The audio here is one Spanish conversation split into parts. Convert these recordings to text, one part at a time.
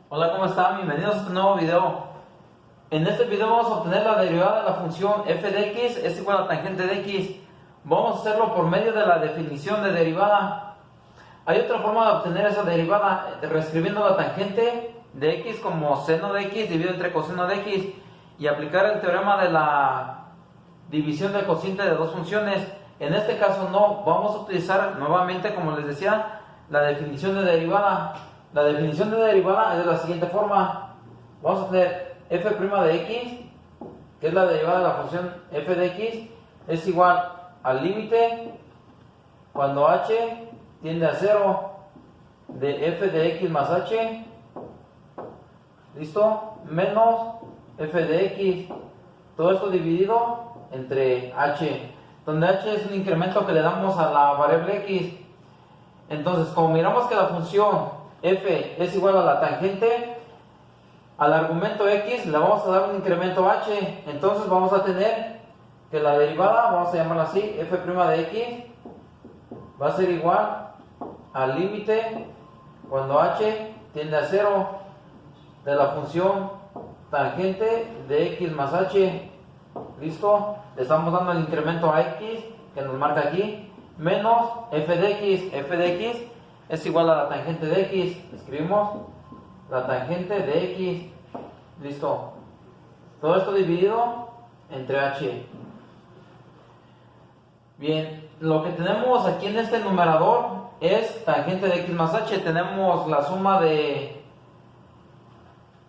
Hola, ¿cómo están? Bienvenidos a este nuevo video. En este video vamos a obtener la derivada de la función f de x es igual a tangente de x. Vamos a hacerlo por medio de la definición de derivada. Hay otra forma de obtener esa derivada, reescribiendo la tangente de x como seno de x dividido entre coseno de x y aplicar el teorema de la división del cociente de dos funciones. En este caso no, vamos a utilizar nuevamente, como les decía, la definición de derivada. La definición de derivada es de la siguiente forma. Vamos a tener f' de x, que es la derivada de la función f de x, es igual al límite cuando h tiende a 0 de f de x más h, ¿listo? Menos f de x, todo esto dividido entre h, donde h es un incremento que le damos a la variable x. Entonces, como miramos que la función f es igual a la tangente, al argumento x le vamos a dar un incremento h, entonces vamos a tener que la derivada, vamos a llamarla así, f' de x va a ser igual al límite cuando h tiende a 0 de la función tangente de x más h, ¿listo? Le estamos dando el incremento a x que nos marca aquí, menos f de x es igual a la tangente de x, escribimos la tangente de x, listo, todo esto dividido entre h. Bien, lo que tenemos aquí en este numerador es tangente de x más h, tenemos la suma de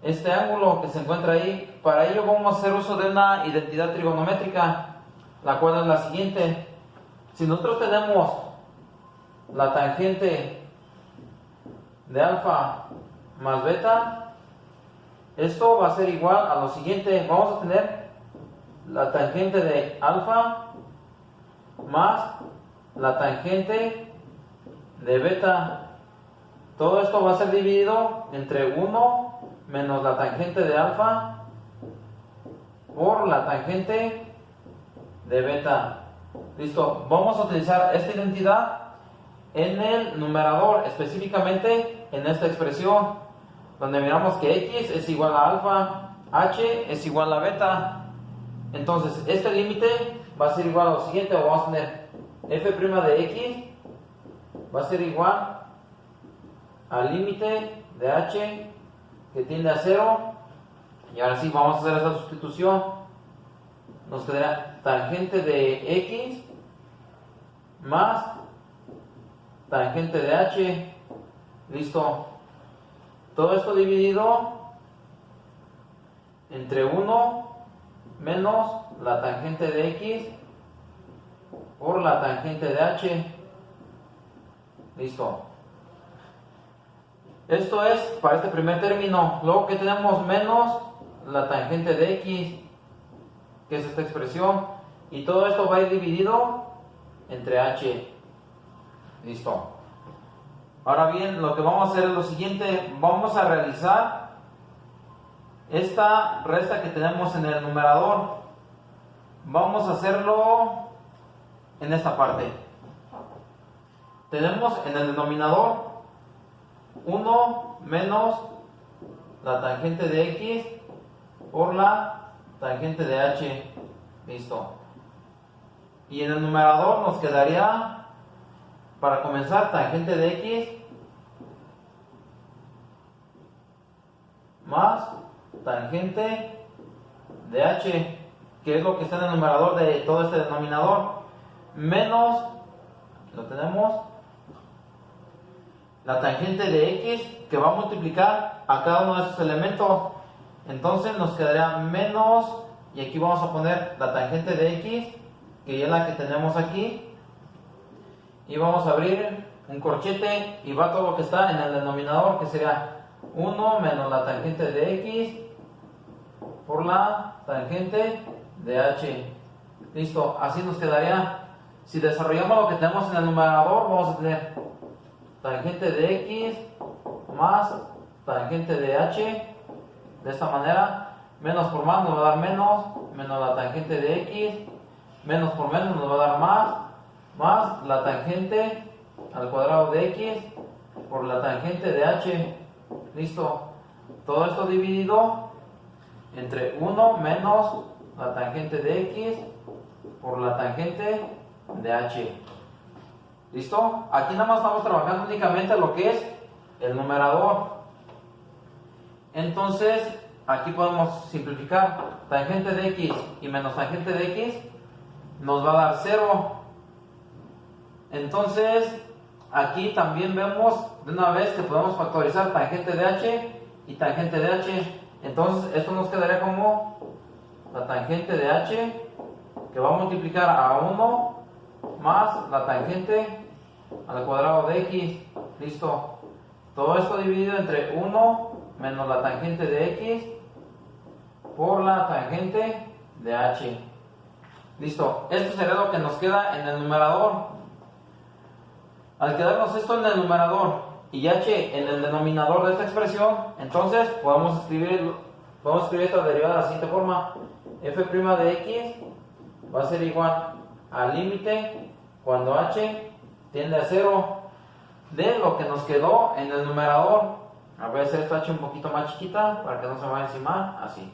este ángulo que se encuentra ahí. Para ello vamos a hacer uso de una identidad trigonométrica, la cual es la siguiente. Si nosotros tenemos la tangente de alfa más beta, esto va a ser igual a lo siguiente. Vamos a tener la tangente de alfa más la tangente de beta. Todo esto va a ser dividido entre 1 menos la tangente de alfa por la tangente de beta. Listo, vamos a utilizar esta identidad en el numerador, específicamente en esta expresión, donde miramos que x es igual a alfa, h es igual a beta. Entonces, este límite va a ser igual a lo siguiente, vamos a tener f' de x va a ser igual al límite de h que tiende a 0, y ahora sí vamos a hacer esa sustitución. Nos quedará tangente de x más tangente de h, listo, todo esto dividido entre 1 menos la tangente de x por la tangente de h, listo. Esto es para este primer término. Luego que tenemos menos la tangente de x, que es esta expresión, y todo esto va a ir dividido entre h, listo. Ahora bien, lo que vamos a hacer es lo siguiente, vamos a realizar esta resta que tenemos en el numerador, vamos a hacerlo en esta parte. Tenemos en el denominador 1 menos la tangente de x por la tangente de h, listo. Y en el numerador nos quedaría, para comenzar, tangente de x más tangente de h, que es lo que está en el numerador de todo este denominador, menos, lo tenemos, la tangente de x, que va a multiplicar a cada uno de estos elementos. Entonces nos quedaría menos, y aquí vamos a poner la tangente de x, que es la que tenemos aquí, y vamos a abrir un corchete y va todo lo que está en el denominador, que sería 1 menos la tangente de x por la tangente de h, listo. Así nos quedaría. Si desarrollamos lo que tenemos en el numerador, vamos a tener tangente de x más tangente de h, de esta manera, menos por más nos va a dar menos, menos la tangente de x, menos por menos nos va a dar más la tangente al cuadrado de x por la tangente de h, listo. todo esto dividido entre 1 menos la tangente de x por la tangente de h. ¿Listo? Aquí nada más estamos trabajando únicamente lo que es el numerador. Entonces, aquí podemos simplificar. Tangente de x y menos tangente de x nos va a dar 0. Entonces, aquí también vemos de una vez que podemos factorizar tangente de h y tangente de h. Entonces, esto nos quedaría como la tangente de h, que va a multiplicar a 1 más la tangente al cuadrado de x. Listo. Todo esto dividido entre 1 menos la tangente de x por la tangente de h. Listo. Esto sería lo que nos queda en el numerador. Al quedarnos esto en el numerador y h en el denominador de esta expresión, entonces podemos escribir esta derivada de la siguiente forma. F' de x va a ser igual al límite cuando h tiende a 0 de lo que nos quedó en el numerador. Voy a hacer esta h un poquito más chiquita para que no se vaya encima, así.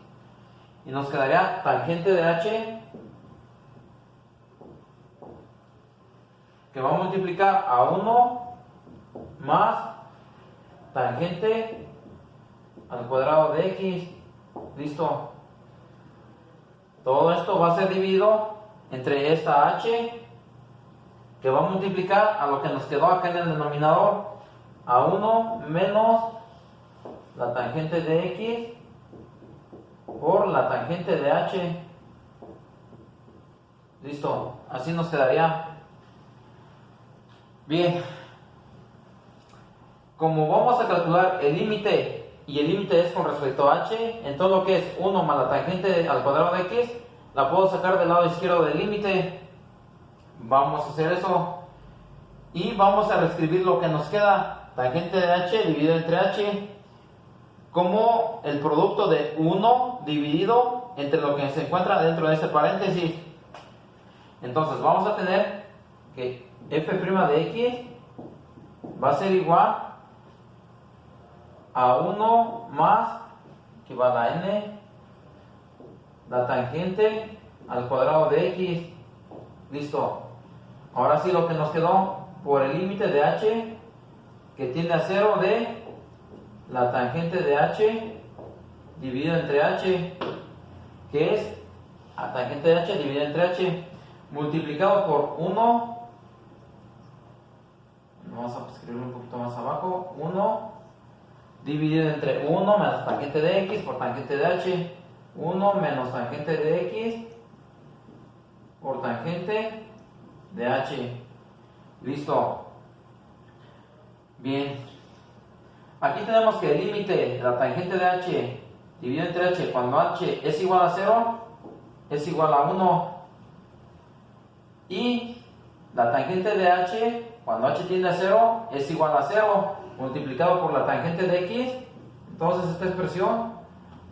Y nos quedaría tangente de h, que va a multiplicar a 1 más tangente al cuadrado de x. Listo. Todo esto va a ser dividido entre esta h, que va a multiplicar a lo que nos quedó acá en el denominador, a 1 menos la tangente de x por la tangente de h. Listo. Así nos quedaría. Bien, como vamos a calcular el límite y el límite es con respecto a h, entonces lo que es 1 más la tangente al cuadrado de x la puedo sacar del lado izquierdo del límite. Vamos a hacer eso y vamos a reescribir lo que nos queda, tangente de h dividido entre h, como el producto de 1 dividido entre lo que se encuentra dentro de este paréntesis. Entonces vamos a tener que f' de x va a ser igual a 1 más, que va a la n, la tangente al cuadrado de x. Listo. Ahora sí, lo que nos quedó por el límite de h, que tiende a 0, de la tangente de h dividido entre h, que es la tangente de h dividida entre h, multiplicado por 1. Vamos a escribirlo un poquito más abajo. 1 dividido entre 1 menos tangente de x por tangente de h. 1 menos tangente de x por tangente de h. Listo. Bien. Aquí tenemos que el límite de la tangente de h dividido entre h cuando h es igual a 0 es igual a 1. Y la tangente de h cuando h tiende a 0 es igual a 0 multiplicado por la tangente de x. Entonces esta expresión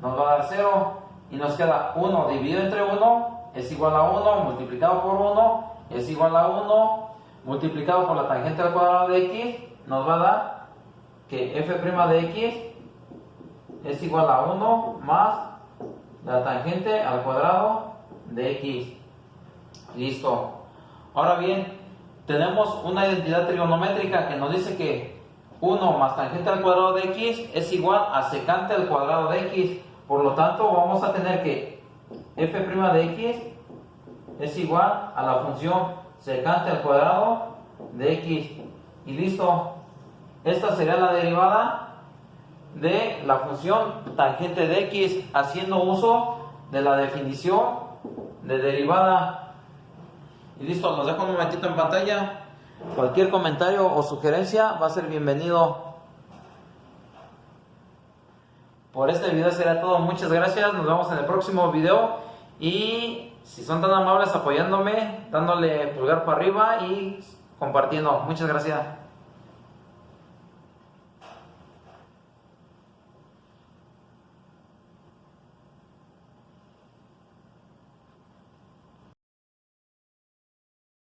nos va a dar 0 y nos queda 1 dividido entre 1 es igual a 1 multiplicado por 1 es igual a 1 multiplicado por la tangente al cuadrado de x, nos va a dar que f' de x es igual a 1 más la tangente al cuadrado de x. Listo. Ahora bien, tenemos una identidad trigonométrica que nos dice que 1 más tangente al cuadrado de x es igual a secante al cuadrado de x. Por lo tanto, vamos a tener que f' de x es igual a la función secante al cuadrado de x. Y listo. Esta sería la derivada de la función tangente de x, haciendo uso de la definición de derivada. Y listo, los dejo un momentito en pantalla. Cualquier comentario o sugerencia va a ser bienvenido. Por este video será todo. Muchas gracias. Nos vemos en el próximo video. Y si son tan amables apoyándome, dándole pulgar para arriba y compartiendo. Muchas gracias.